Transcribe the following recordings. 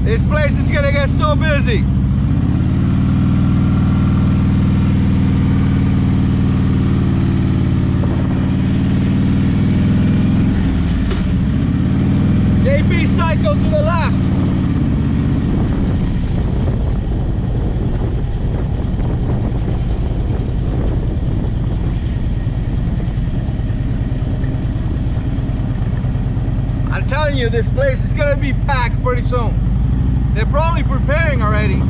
This place is gonna get so busy. JB Psycho to the left. I'm telling you, this place is gonna be packed pretty soon. They're probably preparing already.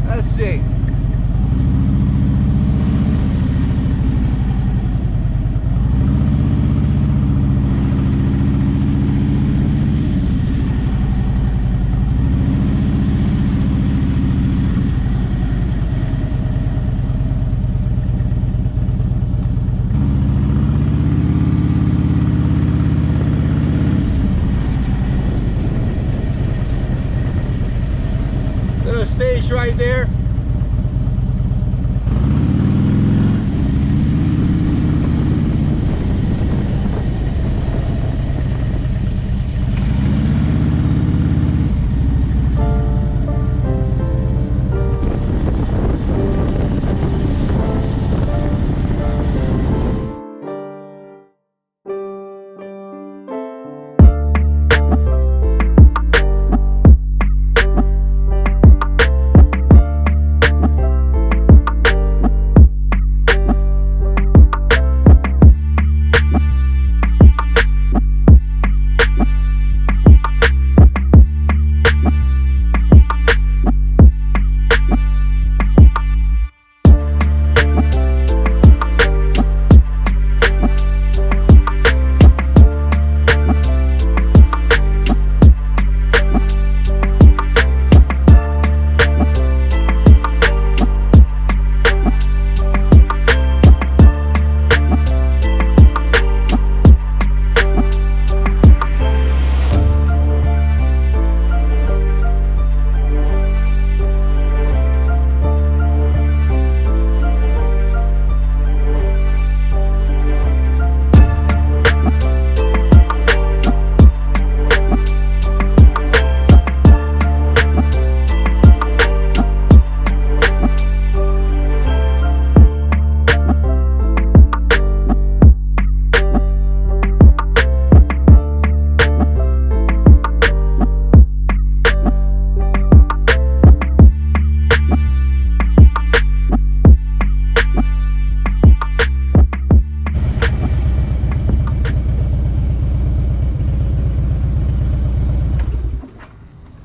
Let's see. Little stage right there.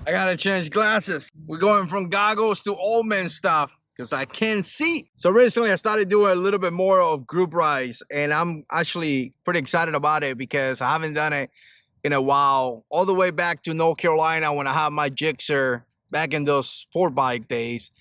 I gotta change glasses. We're going from goggles to old man stuff because I can't see. So recently I started doing a little bit more of group rides, and I'm actually pretty excited about it because I haven't done it in a while. All the way back to North Carolina when I had my Gixxer back in those sport bike days.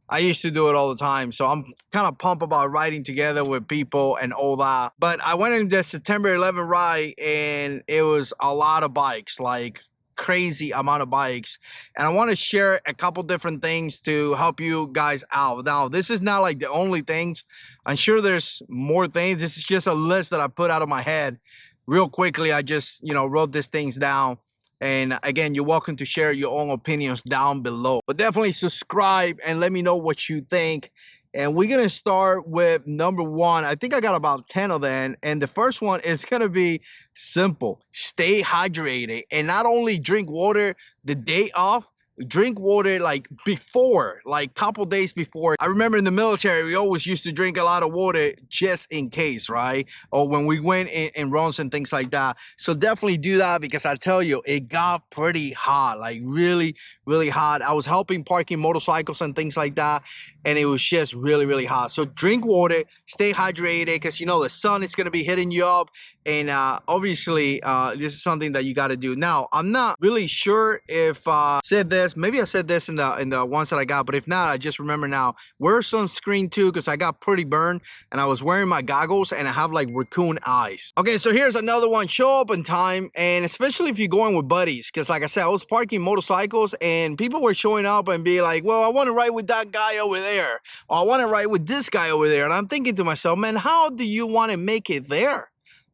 I used to do it all the time, so I'm kind of pumped about riding together with people and all that. But I went in the September 11 ride, and it was a lot of bikes, like crazy amount of bikes. And I want to share a couple different things to help you guys out. Now, this is not like the only things. I'm sure there's more things. This is just a list that I put out of my head real quickly. I just, wrote these things down. And again, you're welcome to share your own opinions down below. But definitely subscribe and let me know what you think. And we're going to start with number one. I think I got about 10 of them. And the first one is going to be simple. Stay hydrated. And not only drink water the day off, drink water like before, like couple days before. I remember in the military, we always used to drink a lot of water just in case, right? Or when we went in runs and things like that. So definitely do that, because I tell you, it got pretty hot, like really, really hot. I was helping parking motorcycles and things like that, and it was just really, really hot. So drink water, stay hydrated, because the sun is going to be hitting you up. And obviously, this is something that you got to do. Now, I'm not really sure if I said this. Maybe I said this in the ones that I got, but if not, I just remember now. Wear sunscreen too, because I got pretty burned, and I was wearing my goggles, and I have like raccoon eyes. Okay, so here's another one. Show up on time, and especially if you're going with buddies, because like I said, I was parking motorcycles, and people were showing up and be like, well, I want to ride with that guy over there, or I want to ride with this guy over there. And I'm thinking to myself, man, how do you want to make it there?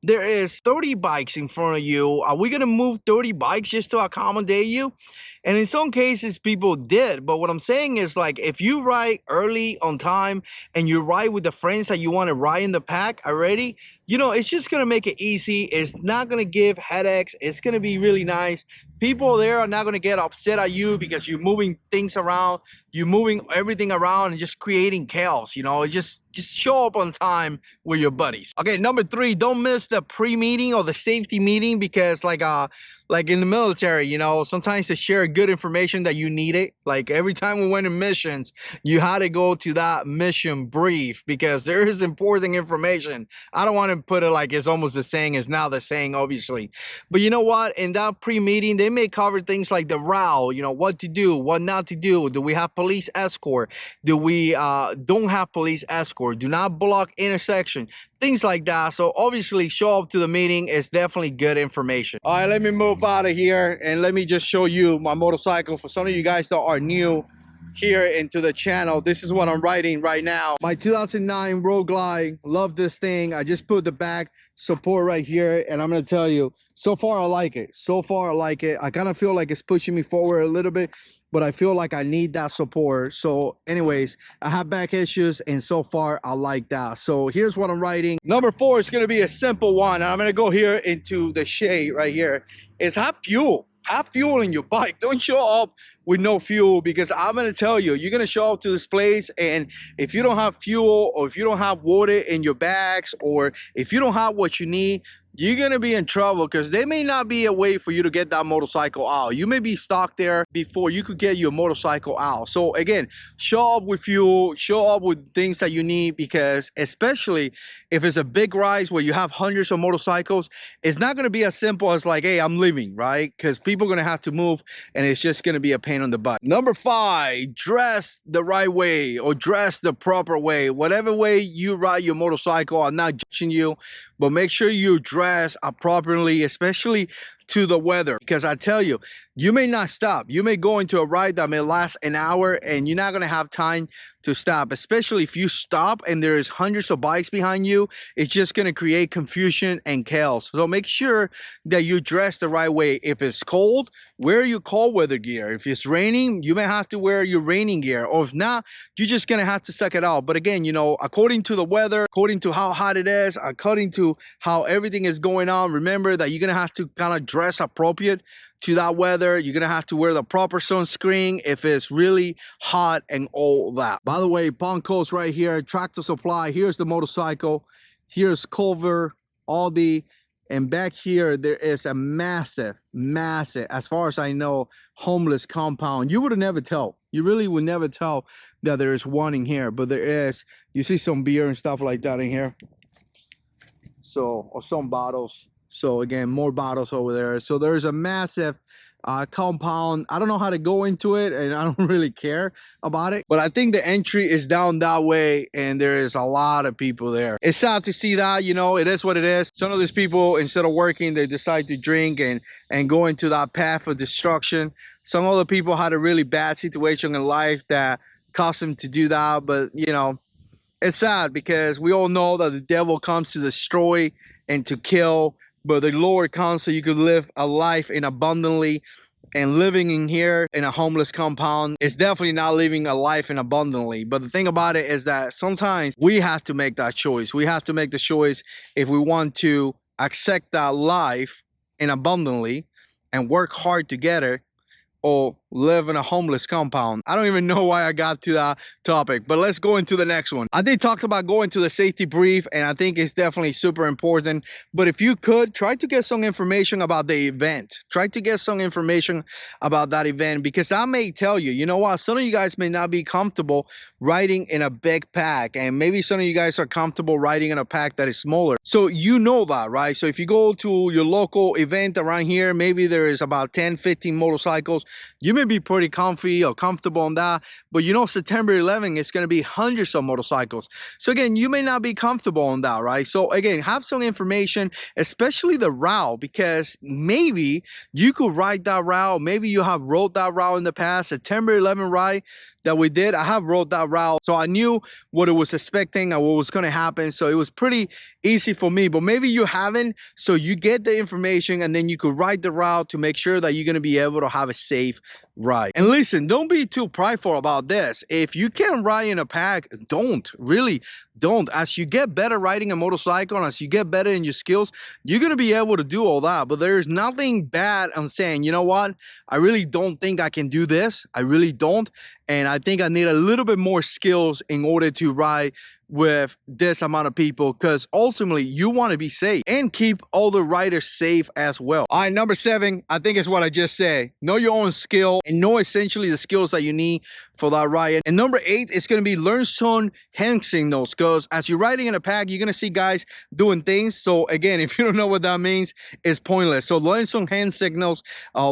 there is 30 bikes in front of you. Are we gonna move 30 bikes just to accommodate you? And in some cases, people did. But what I'm saying is, like, if you ride early on time and you ride with the friends that you want to ride in the pack already, you know, it's just gonna make it easy. It's not gonna give headaches. It's gonna be really nice. People there are not gonna get upset at you because you're moving things around, you're moving everything around and just creating chaos. You know, just show up on time with your buddies. Okay, number 3, don't miss the pre-meeting or the safety meeting, because like in the military, you know, sometimes to share good information that you need it. Like every time we went in missions, you had to go to that mission brief because there is important information. I don't want to put it like it's almost the saying is now the saying, obviously. But you know what? In that pre-meeting, they may cover things like the route, you know, what to do, what not to do. Do we have police escort? Do we don't have police escort? Do not block intersection. Things like that. So obviously show up to the meeting is definitely good information. All right, let me move out of here and let me just show you my motorcycle. For some of you guys that are new here into the channel, this is what I'm riding right now. My 2009 Road Glide. Love this thing. I just put the back support right here, and I'm gonna tell you, so far I like it. So far I like it. I kind of feel like it's pushing me forward a little bit, but I feel like I need that support. So anyways, I have back issues, and so far I like that. So here's what I'm riding. Number 4 is going to be a simple one. I'm going to go here into the shade right here. Is have fuel. Have fuel in your bike. Don't show up with no fuel, because I'm going to tell you, you're going to show up to this place, and if you don't have fuel, or if you don't have water in your bags, or if you don't have what you need, you're gonna be in trouble, because there may not be a way for you to get that motorcycle out. You may be stuck there before you could get your motorcycle out. So again, show up with fuel, show up with things that you need, because especially if it's a big ride where you have hundreds of motorcycles, it's not gonna be as simple as like, hey, I'm leaving, right? Because people are gonna have to move, and it's just gonna be a pain on the butt. Number 5, dress the right way, or dress the proper way. Whatever way you ride your motorcycle, I'm not judging you, but make sure you dress appropriately, especially to the weather. Because I tell you, you may not stop. You may go into a ride that may last an hour, and you're not going to have time to stop. Especially if you stop and there's hundreds of bikes behind you, it's just going to create confusion and chaos. So make sure that you dress the right way. If it's cold, wear your cold weather gear. If it's raining, you may have to wear your raining gear. Or if not, you're just going to have to suck it out. But again, you know, according to the weather, according to how hot it is, according to how everything is going on, remember that you're going to have to kind of dress appropriate to that weather. You're gonna have to wear the proper sunscreen if it's really hot and all that. By the way, Pond Coast right here, Tractor Supply. Here's the motorcycle. Here's Culver, Aldi, and back here there is a massive, as far as I know, homeless compound. You would never tell. You really would never tell that there is one in here, but there is. You see some beer and stuff like that in here. So, or some bottles. So again, more bottles over there. So there's a massive compound. I don't know how to go into it, and I don't really care about it, but I think the entry is down that way, and there is a lot of people there. It's sad to see that, you know, it is what it is. Some of these people, instead of working, they decide to drink and go into that path of destruction. Some other people had a really bad situation in life that caused them to do that. But you know, it's sad, because we all know that the devil comes to destroy and to kill, but the Lord comes so you could live a life in abundantly. And living in here in a homeless compound is definitely not living a life in abundantly. But the thing about it is that sometimes we have to make that choice. We have to make the choice if we want to accept that life in abundantly and work hard together, or live in a homeless compound. I don't even know why I got to that topic, but let's go into the next one. I did talk about going to the safety brief, and I think it's definitely super important. But if you could, try to get some information about the event. Try to get some information about that event, because I may tell you, you know what, some of you guys may not be comfortable riding in a big pack, and maybe some of you guys are comfortable riding in a pack that is smaller. So you know that, right? So if you go to your local event around here, maybe there is about 10, 15 motorcycles. You may be pretty comfy or comfortable on that, but you know, September 11th, it's going to be hundreds of motorcycles. So again, you may not be comfortable on that, right? So again, have some information, especially the route, because maybe you could ride that route. Maybe you have rode that route in the past. September 11th ride, that we did, I have rode that route, so I knew what it was expecting and what was going to happen. So it was pretty easy for me. But maybe you haven't, so you get the information and then you could ride the route to make sure that you're going to be able to have a safe ride. And listen, don't be too prideful about this. If you can't ride in a pack, really don't. As you get better riding a motorcycle and as you get better in your skills, you're going to be able to do all that. But there's nothing bad on saying, you know what, I really don't think I can do this. I really don't. And I think I need a little bit more skills in order to ride with this amount of people, because ultimately you want to be safe and keep all the riders safe as well. All right, number 7, I think is what I just said. Know your own skill and know essentially the skills that you need for that ride. And number 8 is going to be learn some hand signals, because as you're riding in a pack, you're going to see guys doing things. So again, if you don't know what that means, it's pointless. So learn some hand signals,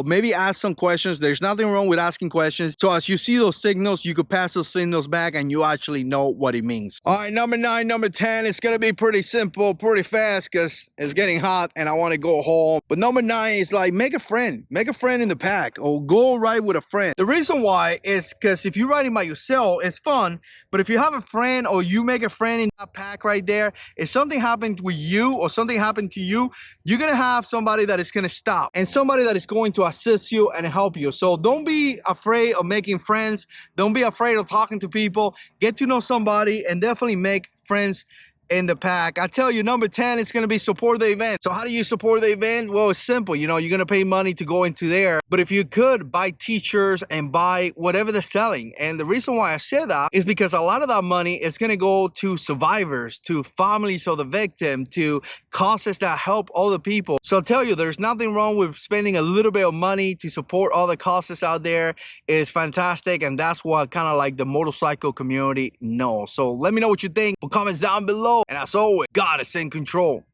maybe ask some questions. There's nothing wrong with asking questions. So as you see those signals, you could pass those signals back and you actually know what it means. All right, number 9, number 10, it's going to be pretty simple, pretty fast, because it's getting hot and I want to go home. But number 9 is like, make a friend in the pack, or go ride with a friend. The reason why is because if you're riding by yourself, it's fun. But if you have a friend or you make a friend in that pack right there, if something happened with you or something happened to you, you're going to have somebody that is going to stop and somebody that is going to assist you and help you. So don't be afraid of making friends. Don't be afraid of talking to people. Get to know somebody and definitely make friends in the pack. I tell you, number 10 is going to be support the event. So how do you support the event? Well, it's simple. You know, you're going to pay money to go into there. But if you could buy t-shirts and buy whatever they're selling. And the reason why I say that is because a lot of that money is going to go to survivors, to families of the victim, to causes that help other people. So I'll tell you, there's nothing wrong with spending a little bit of money to support other causes out there. It's fantastic. And that's what kind of like the motorcycle community knows. So let me know what you think. Put comments down below. And as always, God is in control.